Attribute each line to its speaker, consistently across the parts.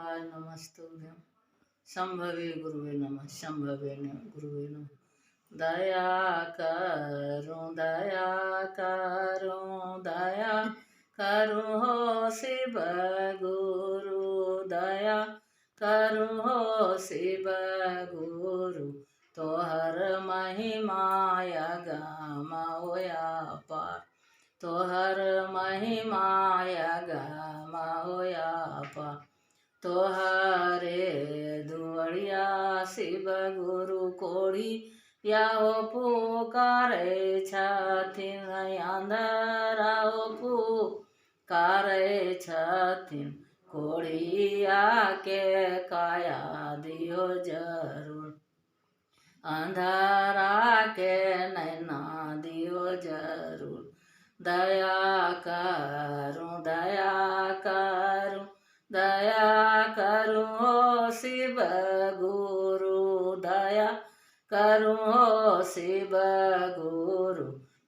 Speaker 1: शंभवाय नमस्तुभ्यं शंभवे गुरुवे नमः शंभवे गुरुवे नमः। दया करो दया करो दया करो हो शिव गुरु दया करो हो शिव गुरु तोहर महिमाया गामा होया पार तोहर महिमाया गामा होया पार तोहरे दुआरिया शिव गुरु कोड़ी या हो पुकारे छथिन अंधरा हो पुकारे छथिन कोड़िया के काया दियो जरूर अंधारा के नैना दियो जरूर दया करूं दया करूं दया करूं हो शिव गुरु दया करूं हो शिव गुरु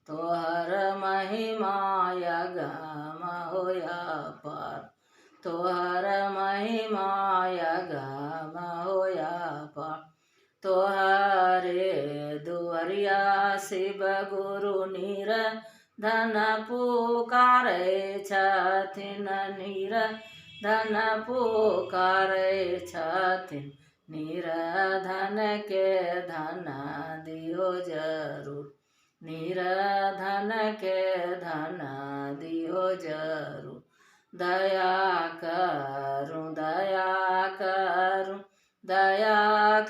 Speaker 1: तोहर महिमाया गामा होया पार तोहर महिमाया गामा होया पार तोहरे दुआरिया शिव गुरु नीर धन पुकारे छथिन नीर धन पुकारे छथिन नीर धन के धन दियो जरूर नीर धन के धन दियो जरूर दया करूं दया करूं दया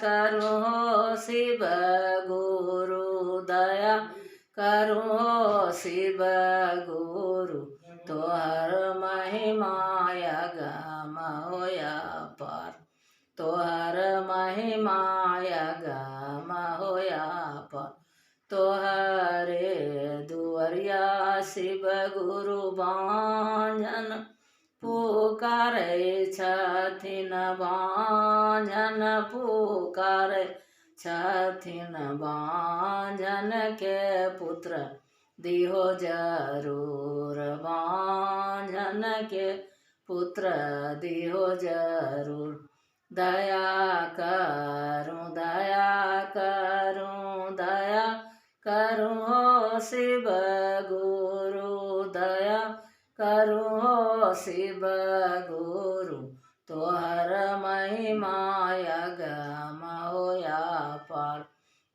Speaker 1: करो शिव गुरु दया करो शिव गुरु तोहर महिमाया गामा होया पार तोहर महिमाया गामा होया पार तोहरे दुआरिया शिव गुरु बांझन पुकारे छथिन बांझन पुकारे छथिन बांझन के पुत्र दिहो जरूर बांझन के पुत्र दिहो जरूर दया करूं दया करूं दया करूं हो शिव गुरु दया करूं हो शिव गुरु तोहर महिमाया गामा होया पार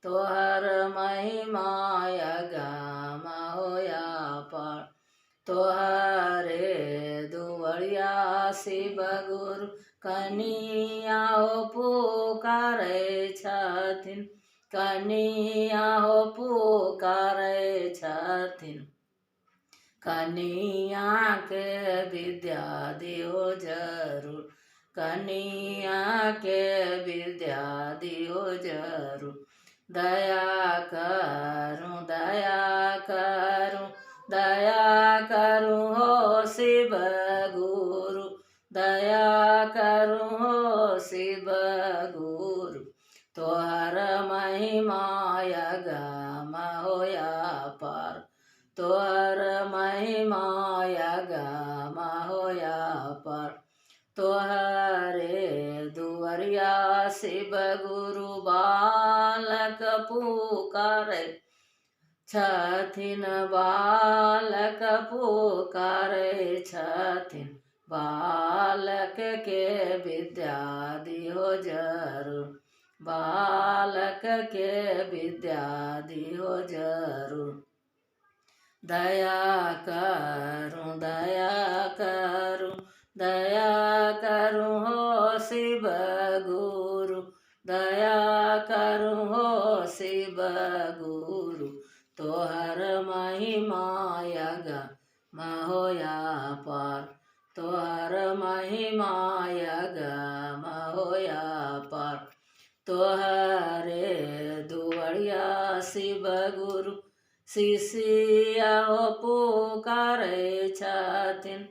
Speaker 1: तोहर महिमाया गामा होया पार तोहरे दुआरिया शिव गुरु कनिया हो पुकारे छथिन कनिया हो पुकारे छथिन कनिया के विद्या दियो जरूर कनिया के विद्या दियो जरूर दया करूं दया करूं दया करूं हो शिव गुरु दया करूं हो शिव गुरु तोहर महिमाया गामा होया पार तोहर महिमाया गामा होया पार तोहरे दुआरिया शिव गुरु बालक पुकारे छथिन बालक पुकारे छथिन बालक के विद्या दियो जरूर बालक के विद्या दियो जरूर दया करूं दया करूं दया करूं हो शिव गुरु दया करूं हो शिव गुरु तोहर महिमाया गामा होया पार तोहर महिमाया गामा होया पार तोहरे दुआरिया शिव गुरु शिष्या हो पुकारे छथिन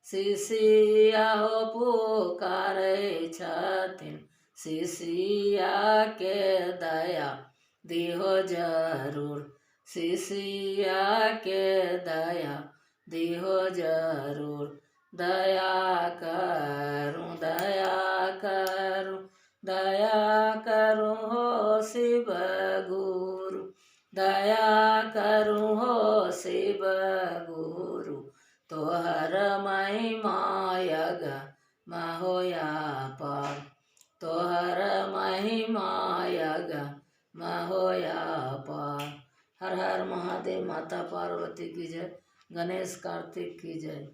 Speaker 1: शिष्या हो पुकारे छथिन शिष्या के दया दिहो जरूर शिष्या के दया दिहो जरूर दया करूं दया दया करो हो शिव गुरु, दया करो हो शिव गुरु, तोहर महिमा यग महोया पार, तोहर महिमा यग महोया पार। हर हर महादेव। माता पार्वती की जय। गणेश कार्तिक की जय।